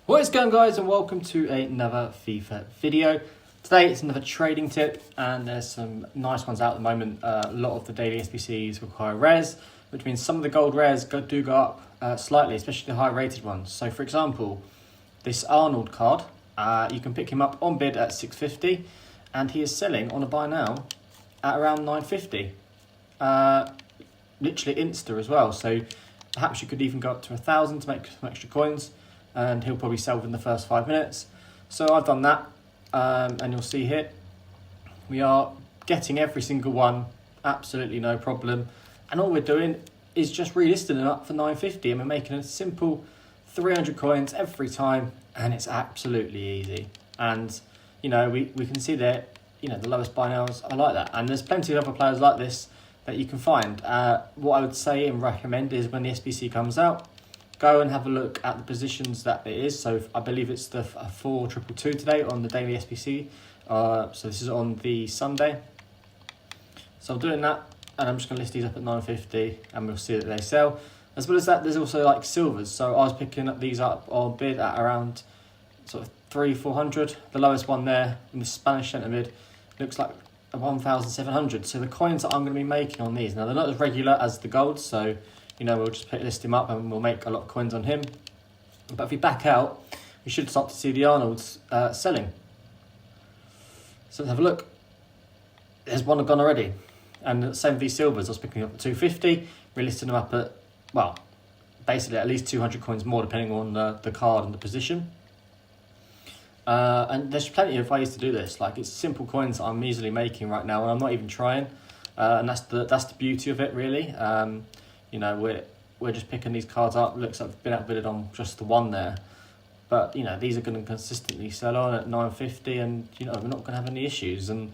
What is going, guys, and welcome to another FIFA video. Today it's another trading tip, and there's some nice ones out at the moment. A lot of the daily SBCs require rares, which means some of the gold rares do go up slightly, especially the high rated ones. So for example, this Arnold card, you can pick him up on bid at 650, and he is selling on a buy now at around 950. Literally insta as well, so perhaps you could even go up to 1,000 to make some extra coins, and he'll probably sell within the first 5 minutes. So I've done that, and you'll see here we are getting every single one, absolutely no problem. And all we're doing is just relisting them up for 950, and we're making a simple 300 coins every time, and it's absolutely easy. And you know, we can see that, you know, the lowest buy nows are like that, and there's plenty of other players like this that you can find. What I would say and recommend is when the SBC comes out, go and have a look at the positions that it is. So I believe it's the 4222 today on the daily SBC. So this is on the Sunday. So I'm doing that, and I'm just going to list these up at 950, and we'll see that they sell. As well as that, there's also like silvers. So I was picking up these up on bid at around sort of 300-400. The lowest one there in the Spanish centre mid looks like 1,700. So the coins that I'm going to be making on these, now they're not as regular as the gold, so you know, we'll just list him up and we'll make a lot of coins on him. But if we back out, we should start to see the Arnolds selling. So let's have a look. There's one gone already. And same with these silvers. I was picking up at 250. We're listing them up at, well, basically at least 200 coins more depending on the card and the position. And there's plenty of ways to do this. Like, it's simple coins that I'm easily making right now, and I'm not even trying. And that's the beauty of it, really. You know, we're just picking these cards up. Looks like we've been outbidded on just the one there, but you know, these are going to consistently sell on at 950, and you know, we're not going to have any issues. And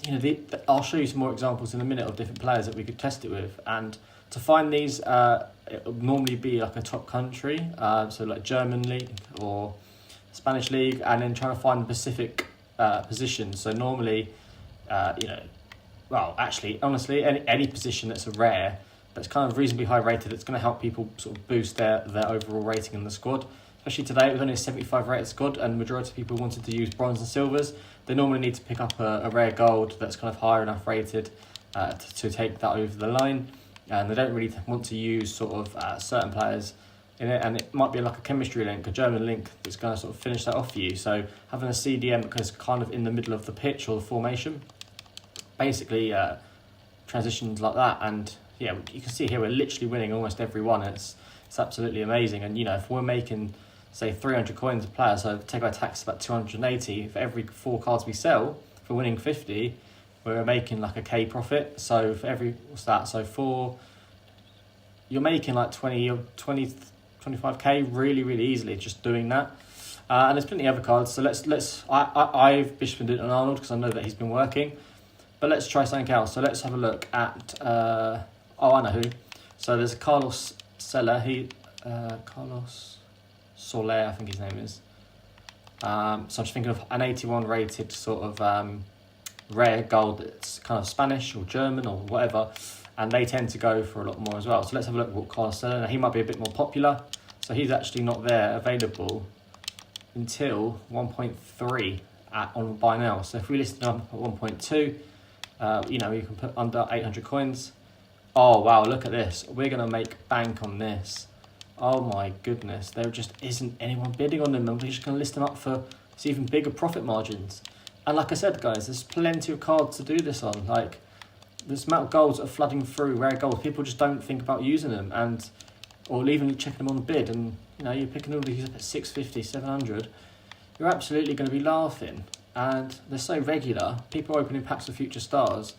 you know, I'll show you some more examples in a minute of different players that we could test it with. And to find these, it would normally be like a top country, so like German league or Spanish league, and then trying to find specific positions. So normally, you know, well, actually, honestly, any position that's a rare, that's kind of reasonably high rated, it's going to help people sort of boost their overall rating in the squad. Especially today, it was only a 75 rated squad, and the majority of people wanted to use bronze and silvers. They normally need to pick up a rare gold that's kind of higher enough rated to take that over the line. And they don't really want to use sort of certain players in it, and it might be like a chemistry link, a German link, that's going to sort of finish that off for you. So having a CDM because kind of in the middle of the pitch or the formation, basically transitions like that. And yeah, you can see here we're literally winning almost every one. It's absolutely amazing. And you know, if we're making, say, 300 coins a player, so take our tax about 280 for every 4 cards we sell, for winning 50, we're making like a K profit. So for every, what's that? So you're making like 25K really easily just doing that. And there's plenty of other cards. So I've been doing it on Arnold because I know that he's been working. But let's try something else. So let's have a look at, I know who. So there's a Carlos Soler. Carlos Soler, I think his name is. So I'm just thinking of an 81 rated sort of rare gold that's kind of Spanish or German or whatever. And they tend to go for a lot more as well. So let's have a look at what Carlos Soler. Now, he might be a bit more popular. So he's actually not there available until 1.3 on buy now. So if we list him up at 1.2, you know, you can put under 800 coins. Oh wow, look at this. We're going to make bank on this. Oh my goodness, there just isn't anyone bidding on them, and we're just going to list them up for even bigger profit margins. And like I said, guys, there's plenty of cards to do this on. Like, this amount of golds that are flooding through, rare golds, people just don't think about using them, and or even checking them on bid. And you know, you're picking all these up at 650, 700. You're absolutely going to be laughing. And they're so regular. People are opening packs of future stars.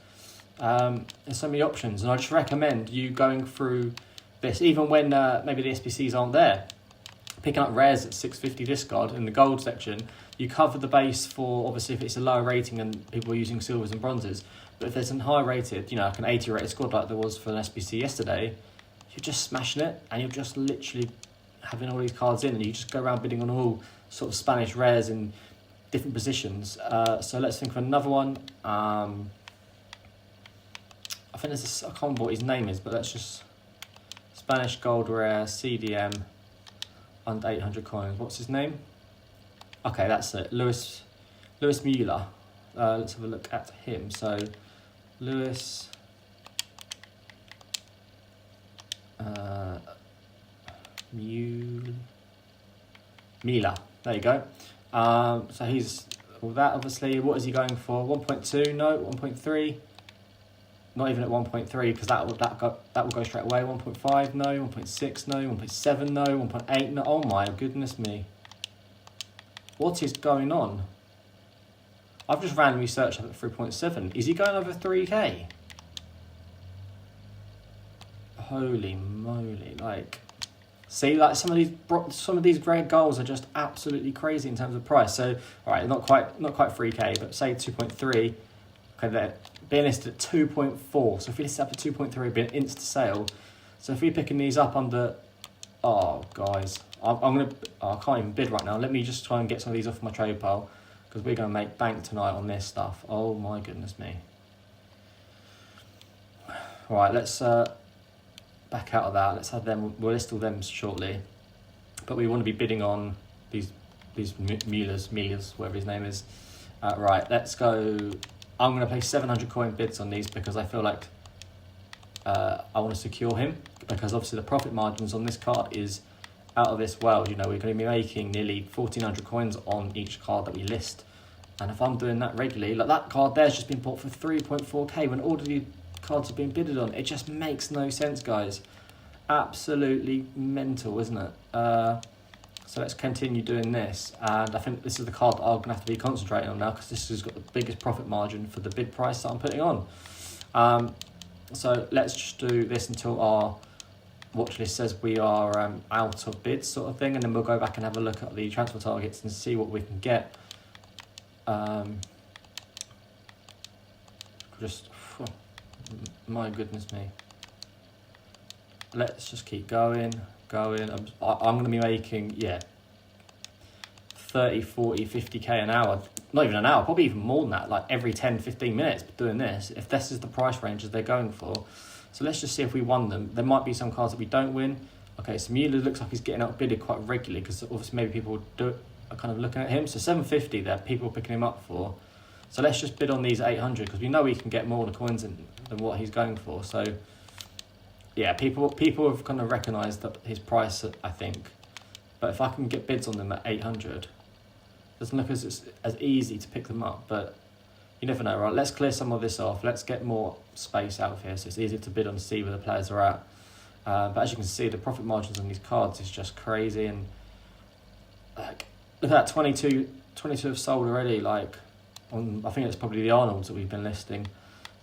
There's so many options, and I just recommend you going through this, even when maybe the SBCs aren't there. Picking up rares at 650 discard in the gold section, you cover the base for, obviously, if it's a lower rating and people are using silvers and bronzes. But if there's a high rated, you know, like an 80 rated squad like there was for an SBC yesterday, you're just smashing it, and you're just literally having all these cards in, and you just go around bidding on all sort of Spanish rares in different positions. So let's think of another one. I think there's I can't remember what his name is, but let's just Spanish gold rare CDM. under 800 coins. What's his name? Okay, that's it. Lewis Mueller. Let's have a look at him. So Lewis Mueller. There you go. So he's all that obviously. What is he going for? 1.2? No, 1.3. Not even at 1.3 because that will go straight away. 1.5? No. 1.6? No. 1.7? No. 1.8? No. Oh my goodness me! What is going on? I've just randomly searched up at 3.7. Is he going over 3k? Holy moly! Like, see, like some of these great goals are just absolutely crazy in terms of price. So, all right, not quite 3k, but say 2.3. Okay, they're being listed at 2.4. So if we list it up at 2.3, it'd be an insta sale. So if we're picking these up under, oh guys, I can't even bid right now. Let me just try and get some of these off my trade pile because we're gonna make bank tonight on this stuff. Oh my goodness me! All right, let's back out of that. Let's have them. We'll list all them shortly, but we want to be bidding on these Muellers, whatever his name is. Right, let's go. I'm going to play 700 coin bids on these because I feel like I want to secure him because obviously the profit margins on this card is out of this world. You know, we're going to be making nearly 1,400 coins on each card that we list. And if I'm doing that regularly, like that card there's just been bought for 3.4k when all of the cards have been bidded on. It just makes no sense, guys. Absolutely mental, isn't it? So let's continue doing this, and I think this is the card that I'm going to have to be concentrating on now because this has got the biggest profit margin for the bid price that I'm putting on. So let's just do this until our watch list says we are out of bids sort of thing, and then we'll go back and have a look at the transfer targets and see what we can get. My goodness me. Let's just keep going. I'm going to be making, 30, 40, 50k an hour. Not even an hour, probably even more than that, like every 10, 15 minutes doing this, if this is the price ranges they're going for. So let's just see if we won them. There might be some cards that we don't win. Okay, so Mueller looks like he's getting outbidded quite regularly because obviously maybe people are kind of looking at him. So 750 there, people picking him up for. So let's just bid on these 800 because we know we can get more of the coins than what he's going for. So yeah, people have kind of recognised that his price, I think. But if I can get bids on them at 800, it doesn't look as easy to pick them up. But you never know, right? Let's clear some of this off. Let's get more space out of here so it's easier to bid on, see where the players are at. But as you can see, the profit margins on these cards is just crazy. And like, look at that, 22 have sold already. Like, I think it's probably the Arnolds that we've been listing.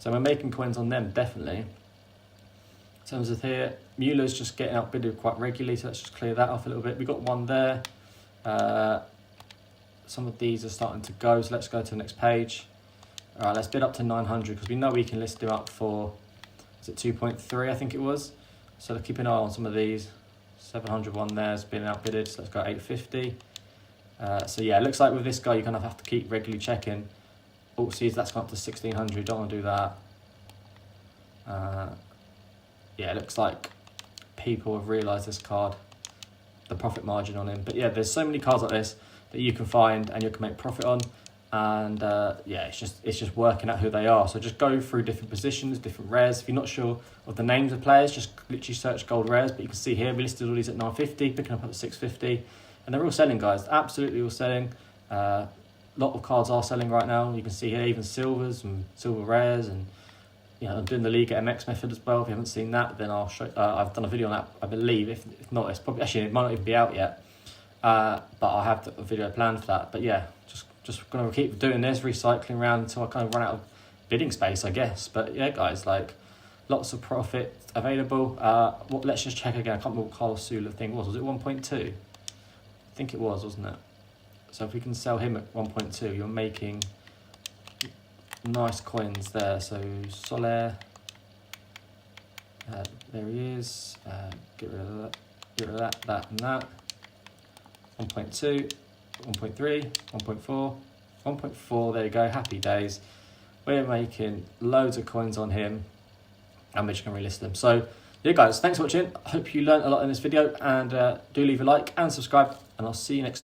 So we're making coins on them, definitely. In terms of here, Mueller's just getting outbidded quite regularly, so let's just clear that off a little bit. We got one there. Some of these are starting to go, so let's go to the next page. All right, let's bid up to 900 because we know we can list him up for, is it 2.3, I think it was. So keep an eye on some of these. 700 one there has been outbidded, so let's go 850. So yeah, it looks like with this guy, you're going to have to keep regularly checking. Oh, see, that's gone up to 1600, don't want to do that. Yeah, it looks like people have realised this card, the profit margin on him. But yeah, there's so many cards like this that you can find and you can make profit on. And yeah, it's just working out who they are. So just go through different positions, different rares. If you're not sure of the names of players, just literally search gold rares. But you can see here, we listed all these at 950, picking up at 650. And they're all selling, guys, absolutely all selling. A lot of cards are selling right now. You can see here even silvers and silver rares, and you know, I'm doing the Liga MX method as well. If you haven't seen that, then I'll show. I've done a video on that, I believe. If not, it's probably, actually, it might not even be out yet. But I have a video planned for that. But yeah, just gonna keep doing this, recycling around until I kind of run out of bidding space, I guess. But yeah, guys, like lots of profit available. Let's just check again. I can't remember what Carlos Sula thing was. Was it 1.2? I think it was, wasn't it? So if we can sell him at 1.2, you're making nice coins there. So Soler, there he is. Get rid of that, that and that. 1.2, 1.3, 1.4, 1.4, there you go, happy days. We're making loads of coins on him and we're just going to relist them. So Yeah, guys, thanks for watching. I hope you learned a lot in this video, and do leave a like and subscribe, and I'll see you next time.